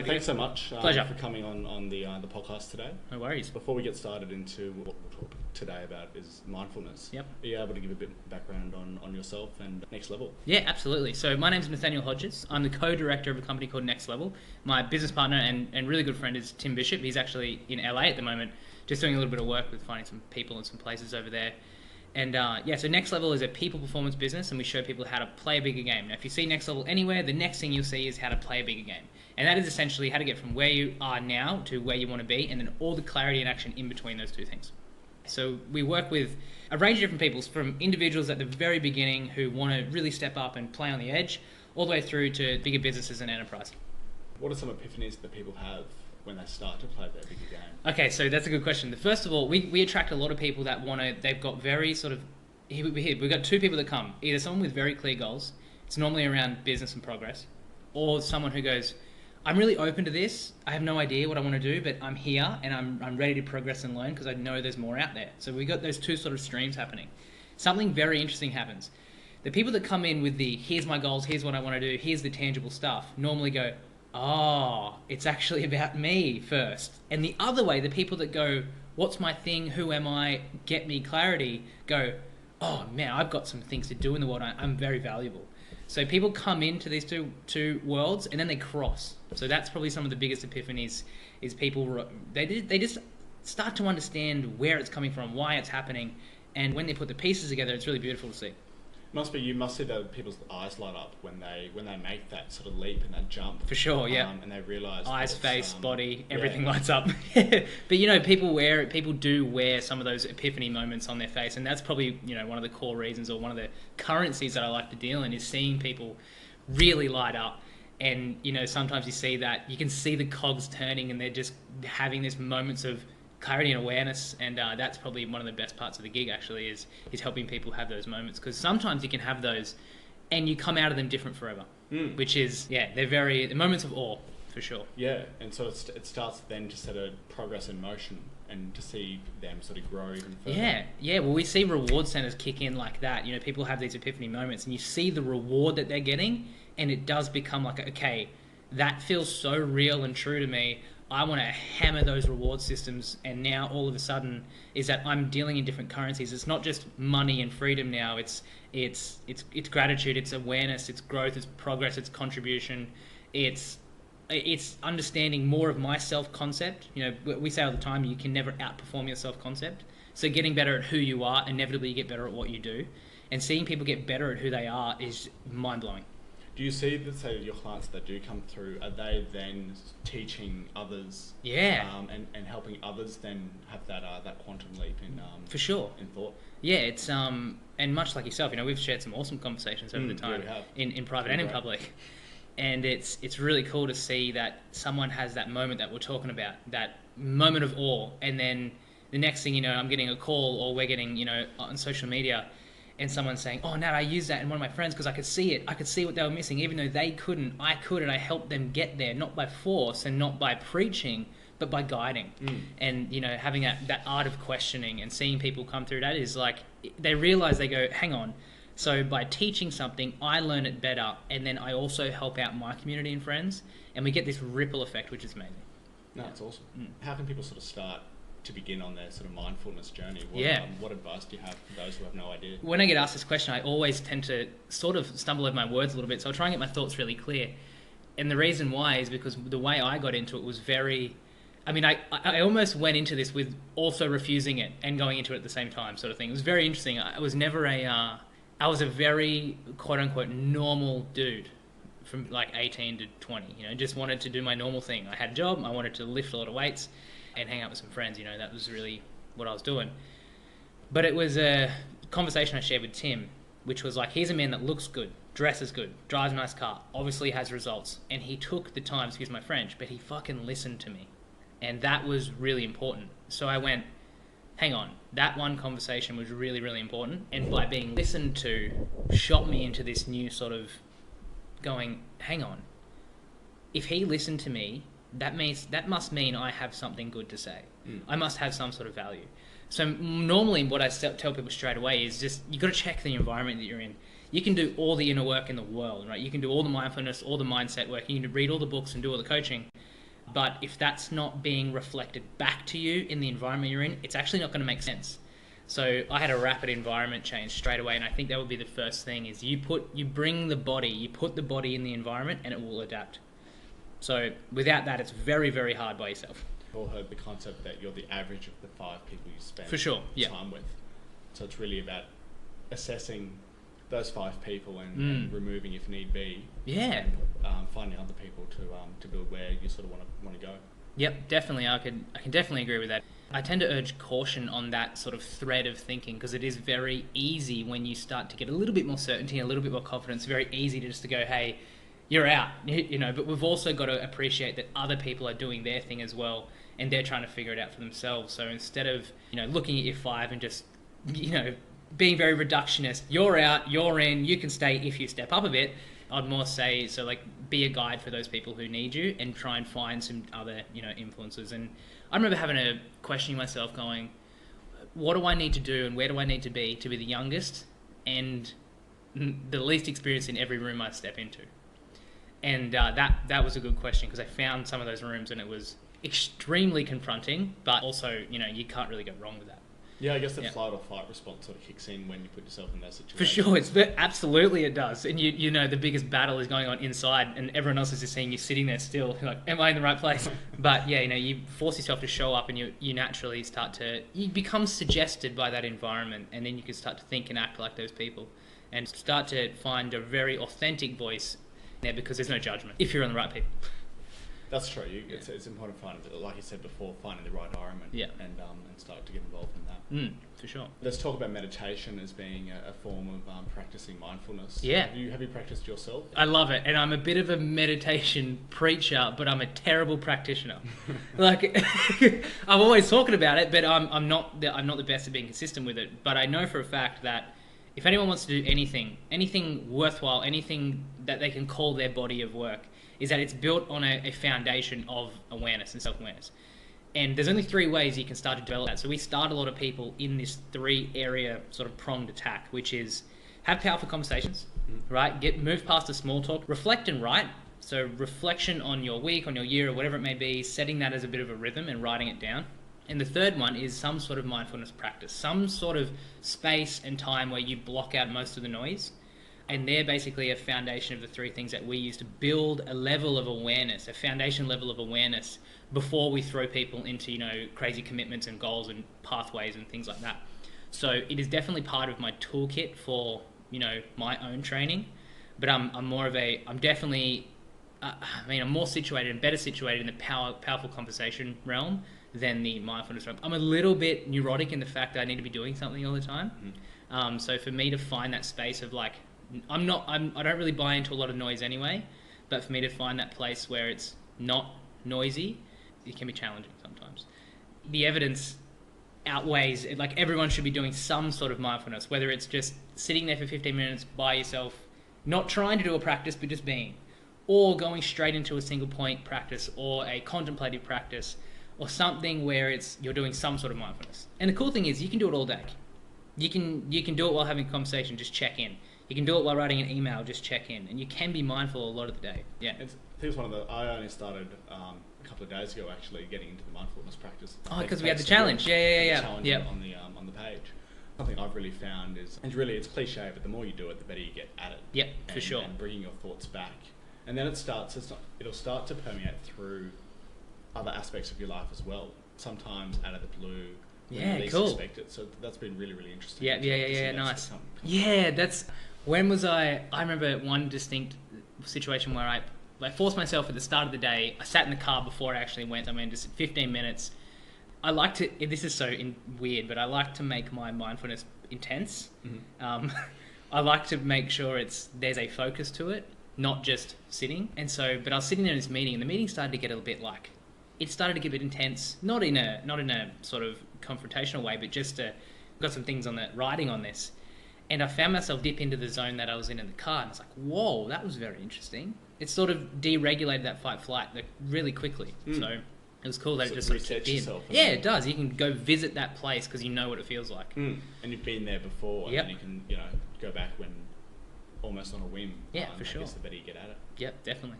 Thanks so much Pleasure. for coming on the podcast today. No worries. Before we get started into what we'll talk today about is mindfulness. Yep. Are you able to give a bit of background on yourself and Nxt Lvl? Yeah, absolutely. So my name's Nat Hodges. I'm the co-director of a company called Nxt Lvl. My business partner and really good friend is Tim Bishop. He's actually in LA at the moment, just doing a little bit of work with finding some people and some places over there. And so Nxt Lvl is a people performance business, and we show people how to play a bigger game. Now, if you see Nxt Lvl anywhere, the next thing you'll see is how to play a bigger game. And that is essentially how to get from where you are now to where you want to be, and then all the clarity and action in between those two things. So we work with a range of different people, from individuals at the very beginning who want to really step up and play on the edge, all the way through to bigger businesses and enterprise. What are some epiphanies that people have when they start to play their bigger game? Okay, so that's a good question. First of all, we attract a lot of people that they've got very sort of, we've got two people that come, either someone with very clear goals, it's normally around business and progress, or someone who goes, I'm really open to this, I have no idea what I want to do, but I'm here and I'm ready to progress and learn because I know there's more out there. So we got those two sort of streams happening. Something very interesting happens. The people that come in with the, here's my goals, here's what I want to do, here's the tangible stuff, normally go, oh, it's actually about me first. And the other way, the people that go, what's my thing, who am I, get me clarity, go, oh man, I've got some things to do in the world, I'm very valuable. So people come into these two worlds and then they cross. So that's probably some of the biggest epiphanies, is people, they just start to understand where it's coming from, why it's happening, and when they put the pieces together, it's really beautiful to see. You must see that people's eyes light up when they make that sort of leap and that jump. For sure, yeah. And they realise eyes, face, body, everything lights up. But you know, people do wear some of those epiphany moments on their face, and that's probably, you know, one of the core reasons, or one of the currencies that I like to deal in, is seeing people really light up. And you know, sometimes you can see the cogs turning, and they're just having these moments of clarity and awareness, and that's probably one of the best parts of the gig, actually, is helping people have those moments, because sometimes you can have those and you come out of them different forever, which is, they're very moments of awe, for sure. Yeah, and so it starts then to set a progress in motion and to see them sort of grow even further. Well, we see reward centers kick in like that. You know, people have these epiphany moments and you see the reward that they're getting, and it does become like, okay, that feels so real and true to me, I want to hammer those reward systems. And now all of a sudden is that I'm dealing in different currencies. It's not just money and freedom now. It's gratitude, it's awareness, it's growth, it's progress, it's contribution. It's understanding more of my self-concept. You know, we say all the time, you can never outperform your self-concept. So getting better at who you are, inevitably you get better at what you do. And seeing people get better at who they are is mind-blowing. Do you see that, say, your clients that do come through, are they then teaching others? And helping others then have that quantum leap in for sure in thought. Yeah, it's and much like yourself, you know, we've shared some awesome conversations over the time, in private and in public, and it's really cool to see that someone has that moment that we're talking about, that moment of awe, and then the next thing you know, I'm getting a call, or we're getting, you know, on social media, and someone's saying, oh, Nat, I used that in one of my friends because I could see it. I could see what they were missing. Even though they couldn't, I could, and I helped them get there, not by force and not by preaching, but by guiding. And, you know, having that art of questioning and seeing people come through that is like, they realize, they go, hang on. So by teaching something, I learn it better, and then I also help out my community and friends, and we get this ripple effect, which is amazing. No, it's awesome. How can people sort of start to begin on their sort of mindfulness journey? What advice do you have for those who have no idea? When I get asked this question, I always tend to sort of stumble over my words a little bit, so I'll try and get my thoughts really clear. And the reason why is because the way I got into it was very, I mean, I almost went into this with also refusing it and going into it at the same time, sort of thing. It was very interesting. I was never I was a very quote-unquote normal dude from like 18 to 20, you know, just wanted to do my normal thing. I had a job, I wanted to lift a lot of weights and hang out with some friends, you know, that was really what I was doing. But it was a conversation I shared with Tim, which was like, here's a man that looks good, dresses good, drives a nice car, obviously has results, and he took the time, excuse my French, but he fucking listened to me. And that was really important. So I went, hang on, that one conversation was really, really important, and by being listened to, shot me into this new sort of going, hang on, if he listened to me, that must mean I have something good to say. I must have some sort of value. So normally what I tell people straight away is just, you got to check the environment that you're in. You can do all the inner work in the world, right? You can do all the mindfulness, all the mindset work. You can read all the books and do all the coaching. But if that's not being reflected back to you in the environment you're in, it's actually not going to make sense. So I had a rapid environment change straight away, and I think that would be the first thing is you put the body in the environment and it will adapt. So without that, it's very, very hard by yourself. I've all heard the concept that you're the average of the 5 people you spend For sure, yeah. time with. So it's really about assessing those 5 people and removing if need be. Yeah. And, finding other people to build where you sort of want to go. Yep, definitely. I can definitely agree with that. I tend to urge caution on that sort of thread of thinking because it is very easy when you start to get a little bit more certainty, a little bit more confidence. Very easy to just to go, hey, you're out, you know. But we've also got to appreciate that other people are doing their thing as well, and they're trying to figure it out for themselves. So instead of looking at your 5 and just being very reductionist, you're out, you're in, you can stay if you step up a bit. I'd more say, so like be a guide for those people who need you and try and find some other, influences. And I remember having a questioning myself going, what do I need to do and where do I need to be the youngest and the least experienced in every room I step into? And that was a good question because I found some of those rooms and it was extremely confronting, but also, you can't really go wrong with that. Yeah, I guess the flight or fight response sort of kicks in when you put yourself in that situation. For sure, absolutely it does. And the biggest battle is going on inside and everyone else is just seeing you sitting there still, like, am I in the right place? But yeah, you force yourself to show up and you naturally you become suggested by that environment, and then you can start to think and act like those people and start to find a very authentic voice there because there's no judgment if you're on the right people. That's true. It's important to find, like you said before, finding the right environment and start to get involved in that. For sure. Let's talk about meditation as being a form of practicing mindfulness. Yeah. Have you practiced yourself? I love it, and I'm a bit of a meditation preacher, but I'm a terrible practitioner. Like, I'm always talking about it, but I'm not the best at being consistent with it. But I know for a fact that if anyone wants to do anything worthwhile, anything that they can call their body of work, is that it's built on a foundation of awareness and self-awareness. And there's only 3 ways you can start to develop that. So we start a lot of people in this 3-area sort of pronged attack, which is have powerful conversations, right? Move past the small talk, reflect and write. So reflection on your week, on your year, or whatever it may be, setting that as a bit of a rhythm and writing it down. And the third one is some sort of mindfulness practice, some sort of space and time where you block out most of the noise. And they're basically a foundation of the 3 things that we use to build a level of awareness, a foundation level of awareness before we throw people into, crazy commitments and goals and pathways and things like that. So it is definitely part of my toolkit for, my own training. But I'm more situated and better situated in the powerful conversation realm than the mindfulness realm. I'm a little bit neurotic in the fact that I need to be doing something all the time. So for me to find that space of like, I don't really buy into a lot of noise anyway, but for me to find that place where it's not noisy, it can be challenging sometimes. The evidence outweighs it. Like, everyone should be doing some sort of mindfulness, whether it's just sitting there for 15 minutes by yourself, not trying to do a practice, but just being, or going straight into a single point practice or a contemplative practice or something where you're doing some sort of mindfulness. And the cool thing is you can do it all day. You can do it while having a conversation, just check in. You can do it while writing an email, just check in. And you can be mindful a lot of the day. Yeah. I think I only started a couple of days ago actually getting into the mindfulness practice. Oh, because we had the challenge. Yeah. Challenge on the page. Something I've really found is, and really it's cliche, but the more you do it, the better you get at it. Yep, for sure. And bringing your thoughts back. And then it'll start to permeate through other aspects of your life as well. Sometimes out of the blue. Yeah, least cool. Expect it. So that's been really, really interesting. Yeah, nice. Yeah, when was I remember one distinct situation where I forced myself at the start of the day. I sat in the car before I actually went. Just 15 minutes. I like to, this is so weird, but I like to make my mindfulness intense. I like to make sure there's a focus to it, not just sitting. And so, but I was sitting there in this meeting, and the meeting started to get a bit it started to get a bit intense, not in a sort of confrontational way, but just got some things writing on this. And I found myself dip into the zone that I was in the car, and I was like, whoa, that was very interesting. It sort of deregulated that fight-flight really quickly. So it was cool that it just sort of kicked in. Yeah, it does. You can go visit that place because you know what it feels like. And you've been there before, and then you can go back when almost on a whim. Yeah, for sure. I guess the better you get at it. Yep, definitely.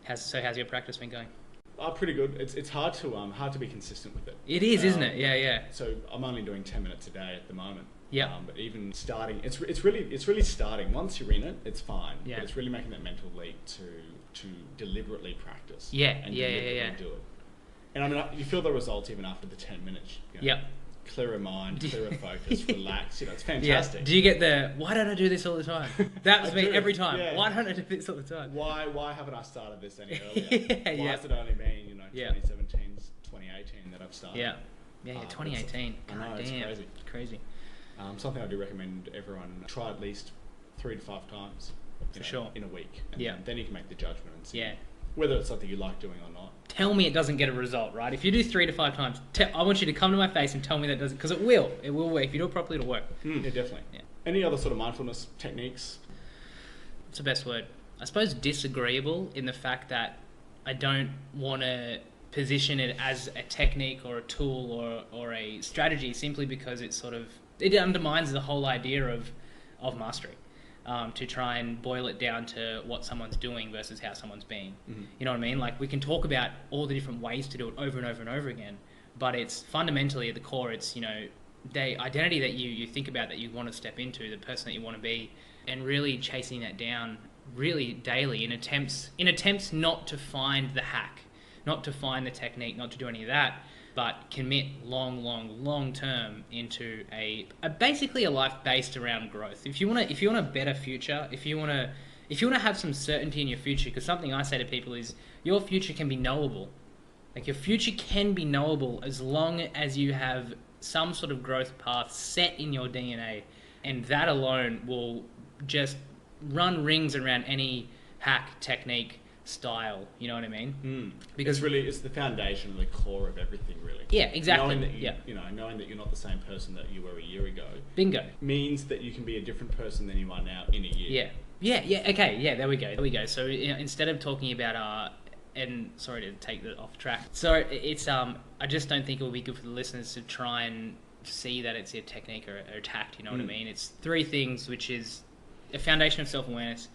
How's your practice been going? Pretty good. It's hard to be consistent with it. It is, isn't it? Yeah. So I'm only doing 10 minutes a day at the moment. Yeah. But even starting, it's really starting. Once you're in it, it's fine. Yeah. But it's really making that mental leap to deliberately practice. Yeah. And deliberately do it. And I mean, you feel the results even after the 10 minutes. You know, yep. Clearer mind, clearer focus, relax. You know, it's fantastic. Yeah. Do you get the why don't I do this all the time? That was me every time. Yeah. Why don't I do this all the time? Why haven't I started this any earlier? Why has it only been 2017's 2018 that I've started? Yeah. 2018. I know, it's crazy. Crazy. Something I do recommend everyone try at least 3 to 5 times. For sure. In a week. And then you can make the judgment and see whether it's something you like doing or not. Tell me it doesn't get a result, right? If you do 3 to 5 times, I want you to come to my face and tell me that doesn't, because it will work. If you do it properly, it'll work. Yeah, definitely. Yeah. Any other sort of mindfulness techniques? What's the best word? I suppose disagreeable in the fact that I don't want to position it as a technique or a tool or a strategy simply because it undermines the whole idea of mastery. To try and boil it down to what someone's doing versus how someone's being. Mm-hmm. You know what I mean? Like, we can talk about all the different ways to do it over and over and over again, but it's fundamentally at the core, it's, the identity that you think about, that you want to step into, the person that you want to be, and really chasing that down really daily in attempts not to find the hack, not to find the technique, not to do any of that, but commit long term into basically a life based around growth. If you want a better future, if you want to have some certainty in your future, because something I say to people is your future can be knowable. Like, your future can be knowable as long as you have some sort of growth path set in your DNA, and that alone will just run rings around any hack, technique, style, you know what I mean? Because it's the foundation and the core of everything, really. Yeah, exactly. Knowing that knowing that you're not the same person that you were a year ago. Bingo. Means that you can be a different person than you are now in a year. Yeah. Okay. Yeah. There we go. So instead of talking about and sorry to take that off track. So it's I just don't think it would be good for the listeners to try and see that it's a technique or a tact. You know what I mean? It's 3 things, which is a foundation of self-awareness,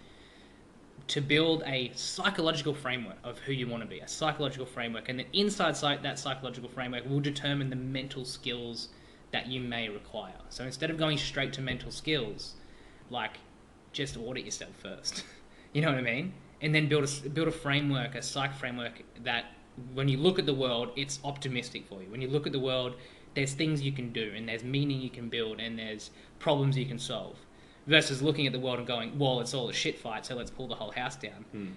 to build a psychological framework of who you want to be, a psychological framework, and then inside that psychological framework will determine the mental skills that you may require. So instead of going straight to mental skills, like, just audit yourself first, you know what I mean? And then build a framework, a psych framework that when you look at the world, it's optimistic for you. When you look at the world, there's things you can do, and there's meaning you can build, and there's problems you can solve. Versus looking at the world and going, well, it's all a shit fight, so let's pull the whole house down.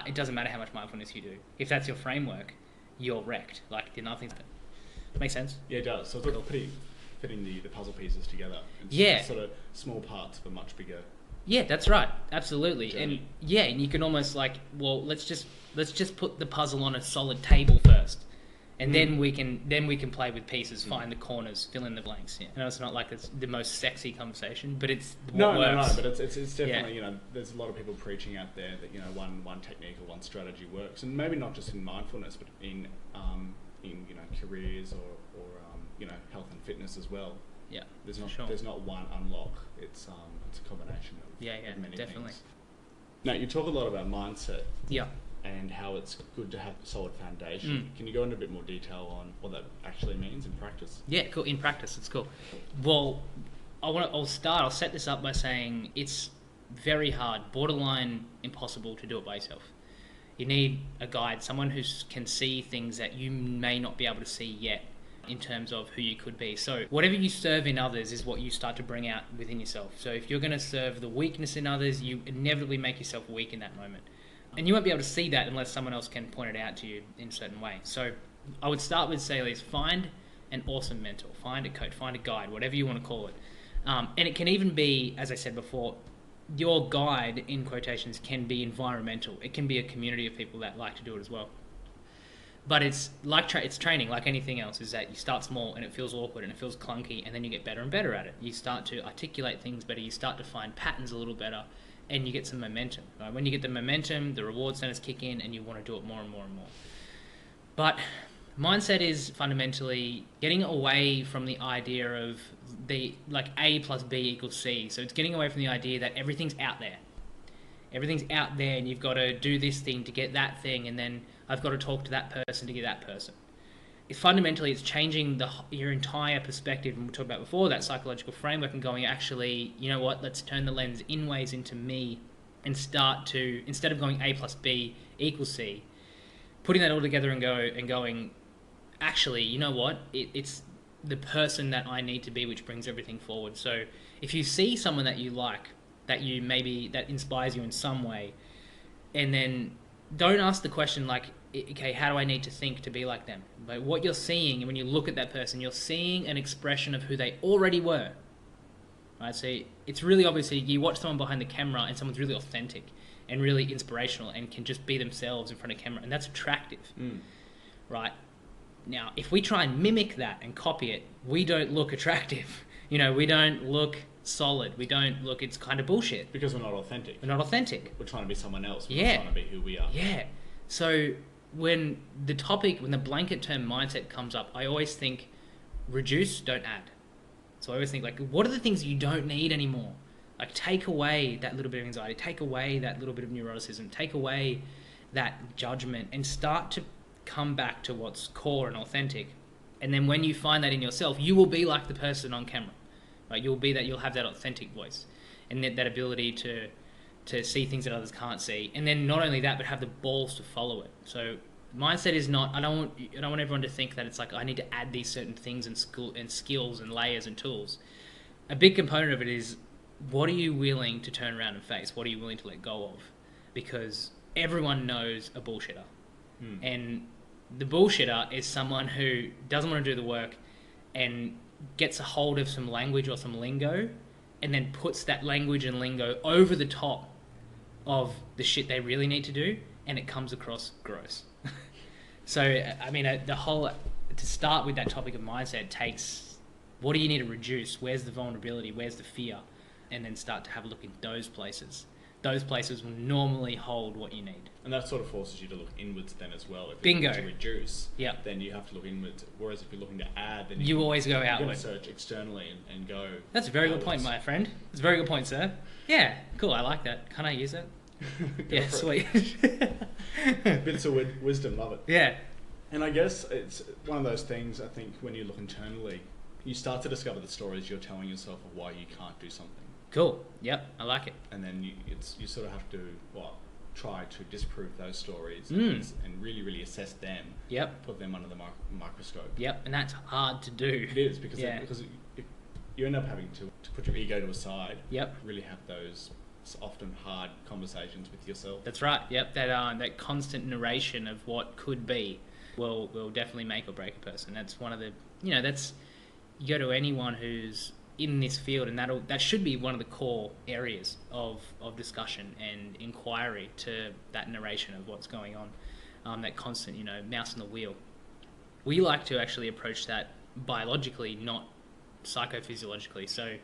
It doesn't matter how much mindfulness you do. If that's your framework, you're wrecked. Like, nothing's... Make sense? Yeah, it does. So it's pretty fitting the puzzle pieces together. It's sort of small parts of a much bigger... Yeah, that's right. Absolutely. Journey. And you can almost let's just put the puzzle on a solid table first. And then we can play with pieces, find the corners, fill in the blanks. Yeah. It's not like it's the most sexy conversation, but it's what works. No, but it's definitely there's a lot of people preaching out there that one technique or one strategy works, and maybe not just in mindfulness, but in careers or health and fitness as well. Yeah, there's not one unlock. It's a combination of many definitely. things. Now, you talk a lot about mindset. Yeah. And how it's good to have a solid foundation. Can you go into a bit more detail on what that actually means in practice? Yeah, cool. In practice, it's cool. Well, I'll set this up by saying it's very hard, borderline impossible to do it by yourself. You need a guide, someone who can see things that you may not be able to see yet in terms of who you could be. So whatever you serve in others is what you start to bring out within yourself. So if you're going to serve the weakness in others, you inevitably make yourself weak in that moment. And you won't be able to see that unless someone else can point it out to you in a certain way. So I would start with find an awesome mentor, find a coach, find a guide, whatever you want to call it. And it can even be, as I said before, your guide, in quotations, can be environmental. It can be a community of people that like to do it as well. But it's like it's training, like anything else, is that you start small and it feels awkward and it feels clunky, and then you get better and better at it. You start to articulate things better, you start to find patterns a little better, and you get some momentum. Right? When you get the momentum, the reward centers kick in, and you want to do it more and more and more. But Mindset is fundamentally getting away from the idea of the like A plus B equals C. So it's getting away from the idea that everything's out there. Everything's out there and you've got to do this thing to get that thing, and then I've got to talk to that person to get that person. Fundamentally, it's changing your entire perspective, and we talked about before, that psychological framework, and going, actually, you know what, let's turn the lens inways into me and start to, instead of going A plus B equals C, putting that all together and going, actually, you know what, it's the person that I need to be which brings everything forward. So if you see someone that you like, that inspires you in some way, and then don't ask the question like, okay, how do I need to think to be like them? But what you're seeing, and when you look at that person, you're seeing an expression of who they already were. Right? So it's really obvious. You watch someone behind the camera and someone's really authentic and really inspirational and can just be themselves in front of camera, and that's attractive. Right? Now, if we try and mimic that and copy it, we don't look attractive. We don't look solid. We don't look, it's kind of bullshit. Because we're not authentic. We're not authentic. We're trying to be someone else. We're not trying to be who we are. Yeah. So when the blanket term mindset comes up, I always think reduce, don't add. So I always think, like, what are the things you don't need anymore? Like, take away that little bit of anxiety, take away that little bit of neuroticism, take away that judgment, and start to come back to what's core and authentic. And then when you find that in yourself, you will be like the person on camera. Right? You'll have that authentic voice and that ability to see things that others can't see. And then not only that, but have the balls to follow it. So mindset is not, I don't want everyone to think that it's like, I need to add these certain things and skills and layers and tools. A big component of it is, what are you willing to turn around and face? What are you willing to let go of? Because everyone knows a bullshitter. And the bullshitter is someone who doesn't want to do the work and gets a hold of some language or some lingo and then puts that language and lingo over the top of the shit they really need to do, and it comes across gross. So, I mean, to start with that topic of mindset takes, what do you need to reduce? Where's the vulnerability? Where's the fear? And then start to have a look in those places. Those places will normally hold what you need. And that sort of forces you to look inwards then as well. If Bingo. you're looking to reduce, then you have to look inwards. Whereas if you're looking to add, then you always go outward. You're going to search externally and go. That's a very good point, my friend. That's a very good point, sir. Yeah, cool. I like that. Can I use that? Yeah, sweet. Bits of wisdom, love it. Yeah. And I guess it's one of those things, I think, when you look internally, you start to discover the stories you're telling yourself of why you can't do something. Cool. Yep, I like it. And then you sort of have to try to disprove those stories and really, really assess them. Yep. Put them under the microscope. Yep, and that's hard to do. It is, because if you end up having to put your ego to a side. Yep. Really have those often hard conversations with yourself. That's right. Yep. That constant narration of what could be will definitely make or break a person. That's one of the you go to anyone who's in this field, and that should be one of the core areas of discussion and inquiry, to that narration of what's going on, that constant mouse on the wheel. We like to actually approach that biologically, not psychophysiologically. So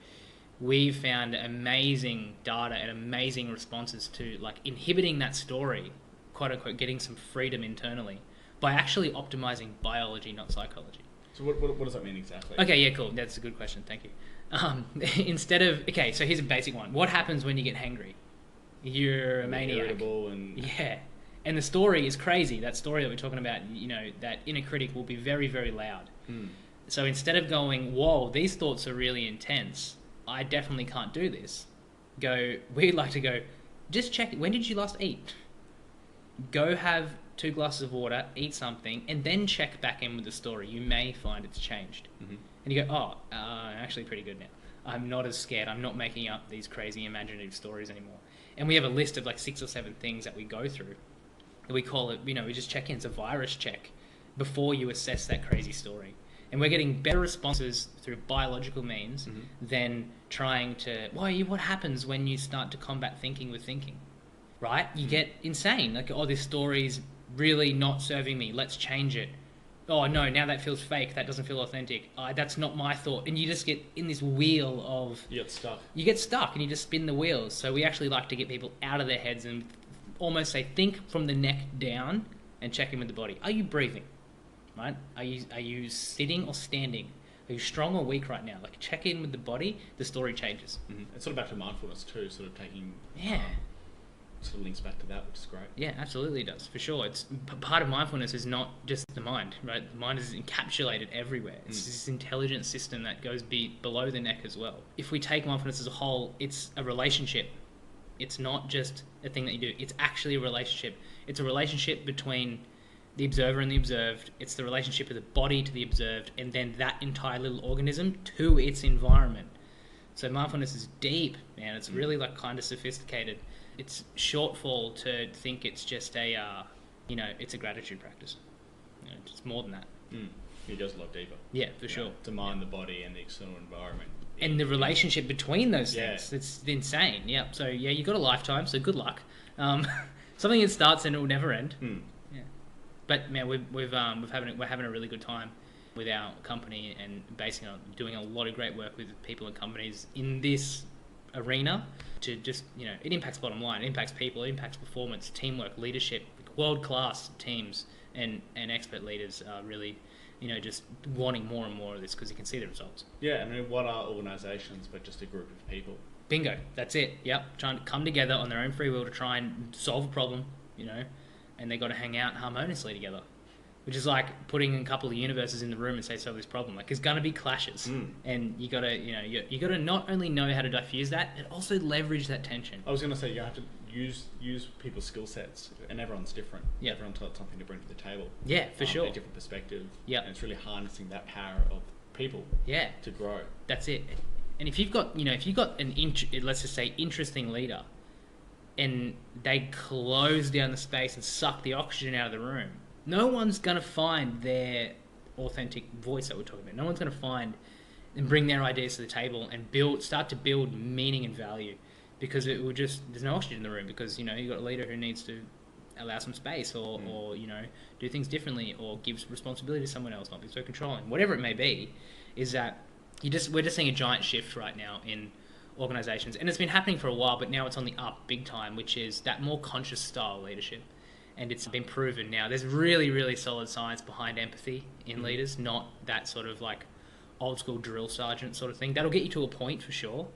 we've found amazing data and amazing responses to like inhibiting that story, quote unquote, getting some freedom internally by actually optimizing biology, not psychology. So what does that mean exactly? Okay, yeah, cool. That's a good question. Thank you. So here's a basic one. What happens when you get hangry? You're a maniac. Irritable and... Yeah. And the story is crazy. That story that we're talking about, that inner critic will be very, very loud. So instead of going, whoa, these thoughts are really intense, I definitely can't do this, we'd like to go, just check, when did you last eat? Go have 2 glasses of water, eat something, and then check back in with the story. You may find it's changed. And you go, I'm actually pretty good now. I'm not as scared. I'm not making up these crazy imaginative stories anymore. And we have a list of like 6 or 7 things that we go through. We call it, we just check in. It's a virus check before you assess that crazy story. And we're getting better responses through biological means than trying to, what happens when you start to combat thinking with thinking, right? You get insane. Like, this story's really not serving me. Let's change it. Oh no, now that feels fake. That doesn't feel authentic. That's not my thought. And you just get in this wheel of... You get stuck and you just spin the wheels. So we actually like to get people out of their heads and almost say, think from the neck down and check in with the body. Are you breathing? right? Are you sitting or standing? Are you strong or weak right now? Like, check in with the body, the story changes. Mm-hmm. It's sort of back to mindfulness too, sort of taking... Yeah. Sort of links back to that, which is great. Yeah, absolutely it does, for sure. It's part of mindfulness is not just the mind, right? The mind is encapsulated everywhere. It's this intelligent system that goes below the neck as well. If we take mindfulness as a whole, it's a relationship. It's not just a thing that you do. It's actually a relationship. It's a relationship between the observer and the observed. It's the relationship of the body to the observed, and then that entire little organism to its environment. So mindfulness is deep, man. It's really like kind of sophisticated. It's shortfall to think it's just it's a gratitude practice. It's more than that. It goes a lot deeper. Yeah, for sure. To mind, the body, and the external environment. And the relationship between those things, it's insane. Yeah. So you got a lifetime. So good luck. Something that starts and it will never end. Yeah. But man, we're having a really good time with our company and doing a lot of great work with people and companies in this arena to just, it impacts bottom line, it impacts people, it impacts performance, teamwork, leadership. World-class teams and expert leaders are really, just wanting more and more of this because you can see the results. Yeah, I mean, what are organisations but just a group of people? Bingo, that's it. Yep, trying to come together on their own free will to try and solve a problem, and they got to hang out harmoniously together. Which is like putting a couple of universes in the room and say solve this problem. Like, there's gonna be clashes, and you gotta, you gotta not only know how to diffuse that, but also leverage that tension. I was gonna say you have to use people's skill sets, and everyone's different. Yeah, everyone's got something to bring to the table. Yeah, for sure. A different perspective. Yeah, and it's really harnessing that power of people. Yeah, to grow. That's it. And if you've got, let's just say, interesting leader, and they close down the space and suck the oxygen out of the room, no one's going to find their authentic voice that we're talking about. No one's going to find and bring their ideas to the table and start to build meaning and value, because there's no oxygen in the room, because, you've got a leader who needs to allow some space or do things differently, or gives responsibility to someone else, not be so controlling. Whatever it may be, is that we're just seeing a giant shift right now in organizations, and it's been happening for a while, but now it's on the up big time, which is that more conscious style leadership. And it's been proven now. There's really, really solid science behind empathy in leaders, not that sort of like old school drill sergeant sort of thing. That'll get you to a point for sure,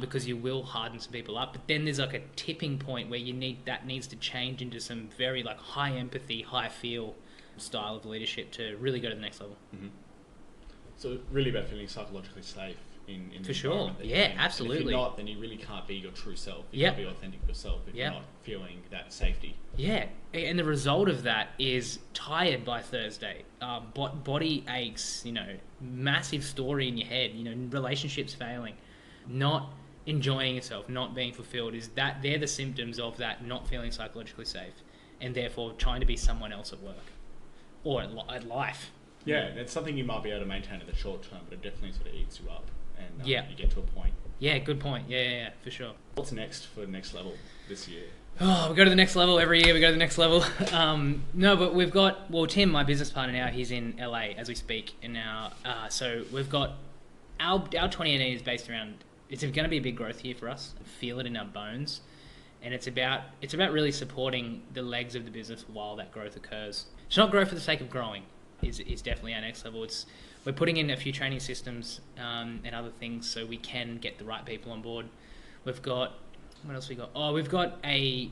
because you will harden some people up. But then there's like a tipping point where that needs to change into some very like high empathy, high feel style of leadership to really go to the next level. Mm-hmm. So really about feeling psychologically safe in for sure. Yeah, absolutely. And if you're not, then you really can't be your true self. You can't be authentic yourself if you're not feeling that safety. Yeah, and the result of that is tired by Thursday, body aches, massive story in your head, relationships failing, not enjoying yourself, not being fulfilled. They're the symptoms of that not feeling psychologically safe, and therefore trying to be someone else at work or at life. Yeah, it's something you might be able to maintain in the short term, but it definitely sort of eats you up, and you get to a point. Yeah, good point. Yeah, for sure. What's next for Next Level this year? Oh, we go to the next level every year. We go to the next level. No, but we've got Tim, my business partner now. He's in LA as we speak, and now so we've got our 2018 is based around. It's going to be a big growth year for us. Feel it in our bones, and it's about really supporting the legs of the business while that growth occurs. It's not grow for the sake of growing. Is definitely our next level. We're putting in a few training systems and other things so we can get the right people on board. We've got what else we got? Oh, we've got a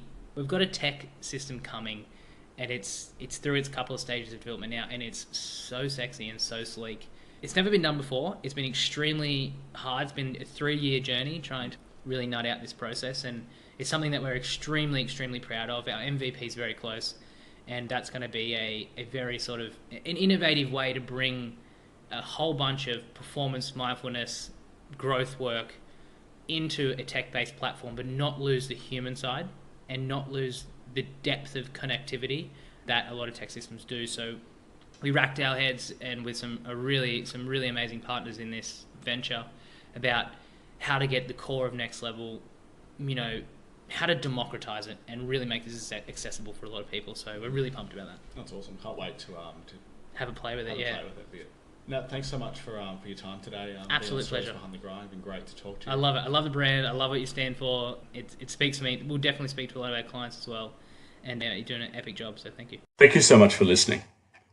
tech system coming, and it's through its couple of stages of development now, and it's so sexy and so sleek. It's never been done before. It's been extremely hard. It's been a 3-year journey trying to really nut out this process, and it's something that we're extremely, extremely proud of. Our MVP is very close, and that's going to be a very sort of an innovative way to bring a whole bunch of performance, mindfulness, growth work into a tech-based platform, but not lose the human side and not lose the depth of connectivity that a lot of tech systems do. So we racked our heads, and with some really amazing partners in this venture, about how to get the core of Next Level, how to democratize it and really make this accessible for a lot of people. So we're really pumped about that. That's awesome. Can't wait to have a play with it. Play with it. Nat, thanks so much for your time today. Absolute pleasure. Behind the grind, it's been great to talk to you. I love it. I love the brand. I love what you stand for. It speaks to me. We'll definitely speak to a lot of our clients as well. And you're doing an epic job, so thank you. Thank you so much for listening.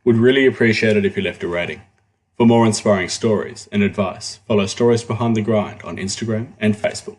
Would really appreciate it if you left a rating. For more inspiring stories and advice, follow Stories Behind the Grind on Instagram and Facebook.